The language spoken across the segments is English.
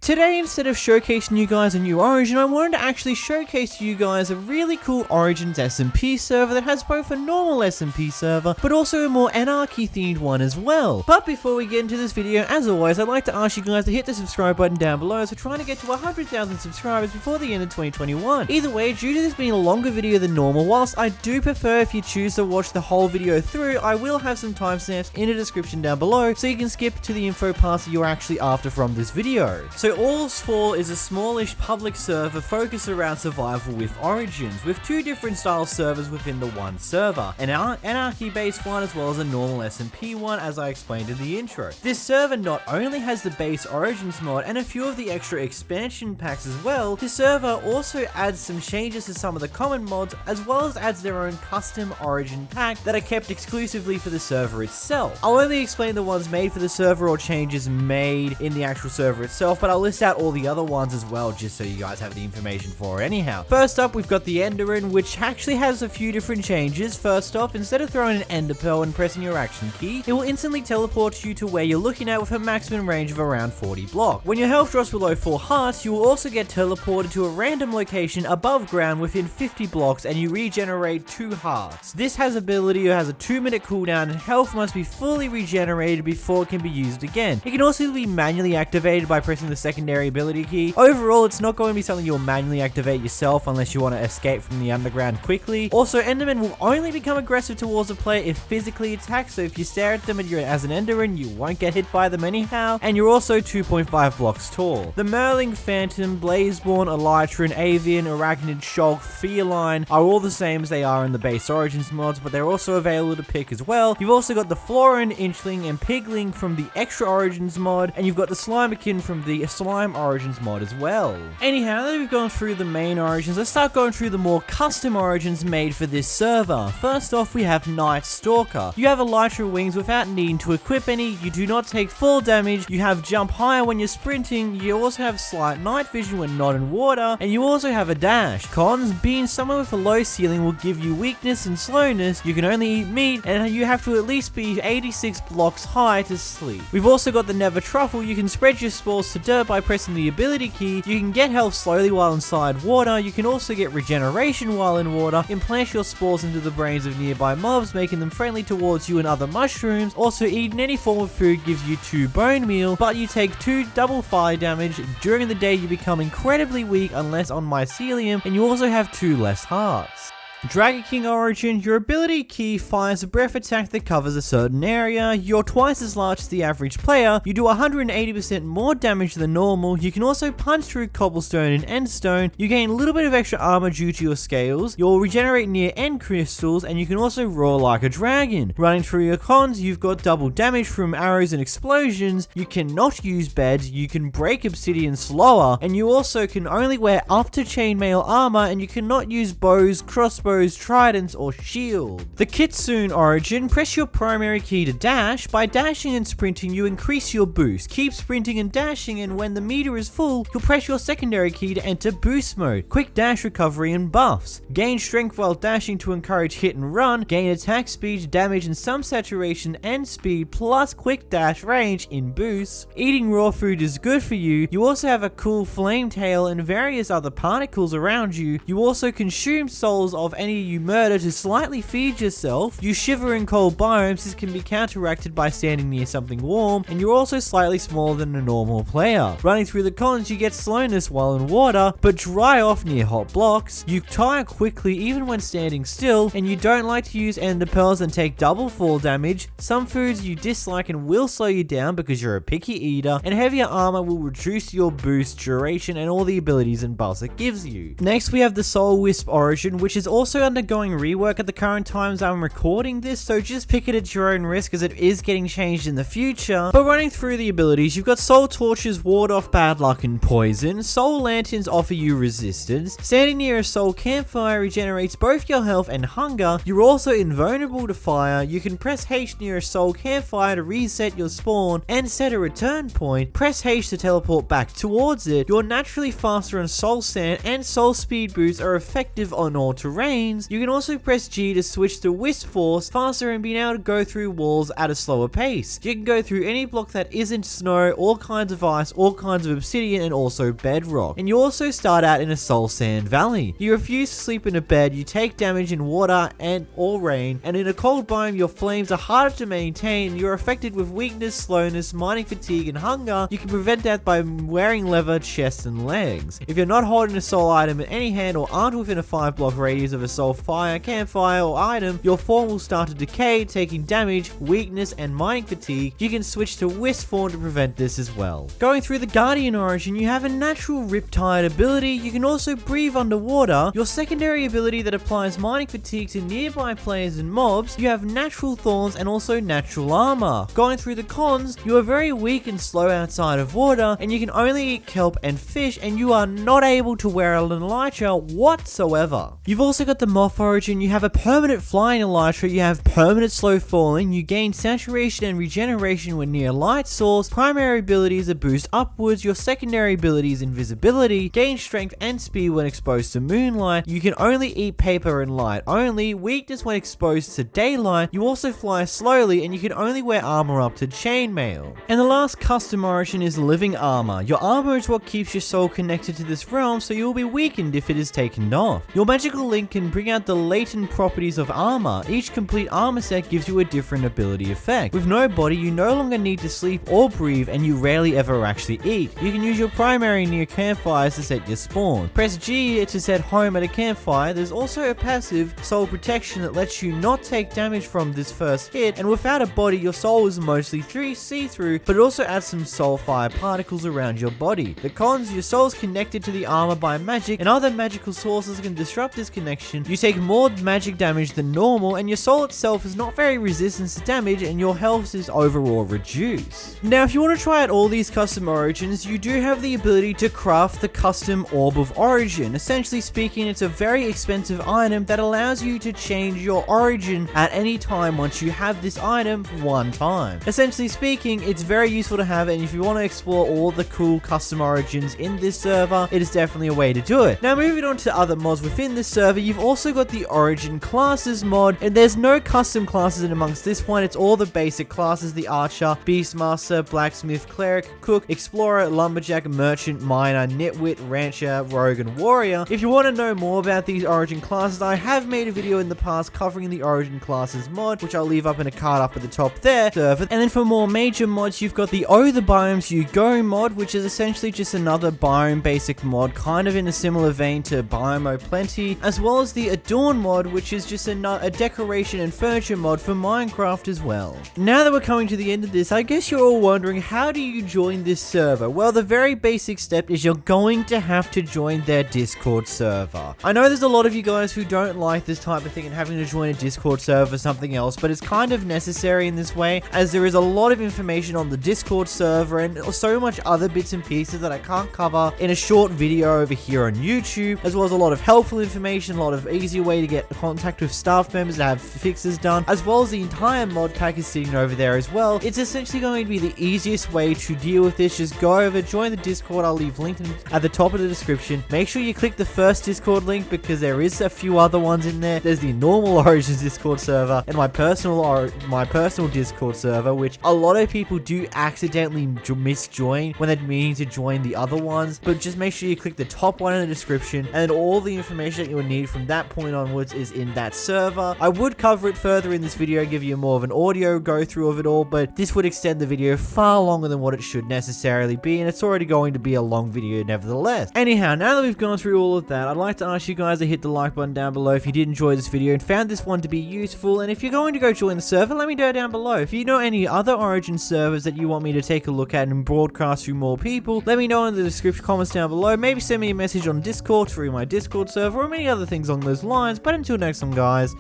Today, instead of showcasing you guys a new Origin, I wanted to actually showcase to you guys a really cool Origins SMP server that has both a normal SMP server, but also a more anarchy themed one as well. But before we get into this video, as always, I'd like to ask you guys to hit the subscribe button down below as we're trying to get to 100,000 subscribers before the end of 2021. Either way, due to this being a longer video than normal, whilst I do prefer if you choose to watch the whole video through, I will have some timestamps in the description down below so you can skip to the info parts that you're actually after from this video. So OresFall is a smallish public server focused around survival with Origins, with two different style servers within the one server, an anarchy based one as well as a normal SMP one, as I explained in the intro. This server not only has the base Origins mod and a few of the extra expansion packs as well, this server also adds some changes to some of the common mods, as well as adds their own custom Origin pack that are kept exclusively for the server itself. I'll only explain the ones made for the server or changes made in the actual server itself, but I'll list out all the other ones as well just so you guys have the information for it anyhow. First up, we've got the Enderin, which actually has a few different changes. First off, instead of throwing an Ender Pearl and pressing your action key, it will instantly teleport you to where you're looking at with a maximum range of around 40 blocks. When your health drops below 4 hearts, you will also get teleported to a random location above ground within 50 blocks and you regenerate 2 hearts. This has a 2-minute cooldown and health must be fully regenerated before it can be used again. It can also be manually activated by pressing the secondary ability key. Overall, it's not going to be something you'll manually activate yourself unless you want to escape from the underground quickly. Also, Endermen will only become aggressive towards a player if physically attacked, so if you stare at them and you're as an Enderin, you won't get hit by them anyhow, and you're also 2.5 blocks tall. The Merling, Phantom, Blazeborn, Elytran, Avian, Arachnid, Shulk, Feline are all the same as they are in the base Origins mods, but they're also available to pick as well. You've also got the Florin, Inchling, and Pigling from the extra Origins mod, and you've got the Slimekin from the Slime Origins mod as well. Anyhow, now that we've gone through the main Origins, let's start going through the more custom Origins made for this server. First off, we have Night Stalker. You have Elytra wings without needing to equip any, you do not take full damage, you have jump higher when you're sprinting, you also have slight night vision when not in water, and you also have a dash. Cons, being someone with a low ceiling will give you weakness and slowness, you can only eat meat, and you have to at least be 86 blocks high to sleep. We've also got the Never Truffle. You can spread your spores to dirt by pressing the ability key, you can get health slowly while inside water, you can also get regeneration while in water, implant your spores into the brains of nearby mobs, making them friendly towards you and other mushrooms. Also, eating any form of food gives you 2 bone meal, but you take 2 double fire damage. During the day you become incredibly weak unless on mycelium, and you also have 2 less hearts. Dragon King Origin, your ability key fires a breath attack that covers a certain area, you're twice as large as the average player, you do 180% more damage than normal, you can also punch through cobblestone and endstone, you gain a little bit of extra armor due to your scales, you'll regenerate near end crystals, and you can also roar like a dragon. Running through your cons, you've got double damage from arrows and explosions, you cannot use beds, you can break obsidian slower, and you also can only wear up to chainmail armor, and you cannot use bows, crossbows, tridents, or shield. The Kitsune Origin, press your primary key to dash. By dashing and sprinting, you increase your boost. Keep sprinting and dashing, and when the meter is full, you'll press your secondary key to enter boost mode. Quick dash recovery and buffs. Gain strength while dashing to encourage hit and run. Gain attack speed, damage, and some saturation and speed, plus quick dash range in boost. Eating raw food is good for you. You also have a cool flame tail and various other particles around you. You also consume souls of any you murder to slightly feed yourself. You shiver in cold biomes. This can be counteracted by standing near something warm, and you're also slightly smaller than a normal player. Running through the cons, you get slowness while in water, but dry off near hot blocks. You tire quickly even when standing still, and you don't like to use ender pearls and take double fall damage. Some foods you dislike and will slow you down because you're a picky eater, and heavier armor will reduce your boost duration and all the abilities and buffs it gives you. Next, we have the Soul Wisp Origin, which is also undergoing rework at the current times I'm recording this, so just pick it at your own risk as it is getting changed in the future. But running through the abilities, you've got Soul Torches ward off bad luck and poison, Soul Lanterns offer you resistance, standing near a Soul Campfire regenerates both your health and hunger, you're also invulnerable to fire, you can press H near a Soul Campfire to reset your spawn and set a return point, press H to teleport back towards it, you're naturally faster on Soul Sand and Soul Speed boosts are effective on all terrain, lanes. You can also press G to switch to Wisp Force faster and being able to go through walls at a slower pace. You can go through any block that isn't snow, all kinds of ice, all kinds of obsidian, and also bedrock. And you also start out in a soul sand valley. You refuse to sleep in a bed, you take damage in water and or rain, and in a cold biome your flames are harder to maintain. You're affected with weakness, slowness, mining fatigue, and hunger. You can prevent that by wearing leather, chest, and legs. If you're not holding a soul item in any hand or aren't within a 5-block radius of a soul fire, campfire, or item, your form will start to decay, taking damage, weakness, and mining fatigue. You can switch to Wisp form to prevent this as well. Going through the Guardian origin, you have a natural Riptide ability. You can also breathe underwater. Your secondary ability that applies mining fatigue to nearby players and mobs. You have natural thorns and also natural armor. Going through the cons, you are very weak and slow outside of water, and you can only eat kelp and fish, and you are not able to wear an elytra whatsoever. You've also got the Moth origin. You have a permanent flying elytra, you have permanent slow falling, you gain saturation and regeneration when near light source. Primary ability is a boost upwards. Your secondary ability is invisibility, gain strength and speed when exposed to moonlight. You can only eat paper and light only. Weakness when exposed to daylight. You also fly slowly, and you can only wear armor up to chainmail. And the last custom origin is living armor. Your armor is what keeps your soul connected to this realm, so you will be weakened if it is taken off. Your magical link can bring out the latent properties of armor. Each complete armor set gives you a different ability effect. With no body, you no longer need to sleep or breathe, and you rarely ever actually eat. You can use your primary near campfires to set your spawn. Press G to set home at a campfire. There's also a passive soul protection that lets you not take damage from this first hit, and without a body your soul is mostly see-through, but it also adds some soul fire particles around your body. The cons: your soul is connected to the armor by magic, and other magical sources can disrupt this connection. You take more magic damage than normal, and your soul itself is not very resistant to damage, and your health is overall reduced. Now, if you want to try out all these custom origins, you do have the ability to craft the custom Orb of Origin. Essentially speaking, it's a very expensive item that allows you to change your origin at any time once you have this item one time. Essentially speaking, it's very useful to have, and if you want to explore all the cool custom origins in this server, it is definitely a way to do it. Now, moving on to other mods within this server, you've also got the Origin Classes mod, and there's no custom classes in amongst this one. It's all the basic classes: the Archer, Beastmaster, Blacksmith, Cleric, Cook, Explorer, Lumberjack, Merchant, Miner, Nitwit, Rancher, Rogue, and Warrior. If you want to know more about these Origin classes, I have made a video in the past covering the Origin Classes mod, which I'll leave up in a card up at the top there. And then for more major mods, you've got the Oh the Biomes You Go mod, which is essentially just another biome basic mod, kind of in a similar vein to Biome O'Plenty, as well as the Adorn mod, which is just a decoration and furniture mod for Minecraft as well. Now that we're coming to the end of this, I guess you're all wondering, how do you join this server? Well, the very basic step is you're going to have to join their Discord server. I know there's a lot of you guys who don't like this type of thing and having to join a Discord server or something else, but it's kind of necessary in this way, as there is a lot of information on the Discord server and so much other bits and pieces that I can't cover in a short video over here on YouTube, as well as a lot of helpful information, a lot of easier way to get contact with staff members to have fixes done, as well as the entire mod pack is sitting over there as well. It's essentially going to be the easiest way to deal with this. Just go over, join the Discord. I'll leave links at the top of the description. Make sure you click the first Discord link, because there is a few other ones in there. There's the normal Origins Discord server and my personal Discord server, which a lot of people do accidentally misjoin when they're meaning to join the other ones. But just make sure you click the top one in the description, and all the information that you will need from that point onwards is in that server. I would cover it further in this video, give you more of an audio go through of it all, but this would extend the video far longer than what it should necessarily be, and it's already going to be a long video nevertheless. Anyhow, now that we've gone through all of that, I'd like to ask you guys to hit the like button down below if you did enjoy this video and found this one to be useful, and if you're going to go join the server, let me know down below. If you know any other Origin servers that you want me to take a look at and broadcast through more people, let me know in the description comments down below. Maybe send me a message on Discord through my Discord server, or many other things along those lines. But until next time, guys,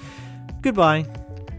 goodbye.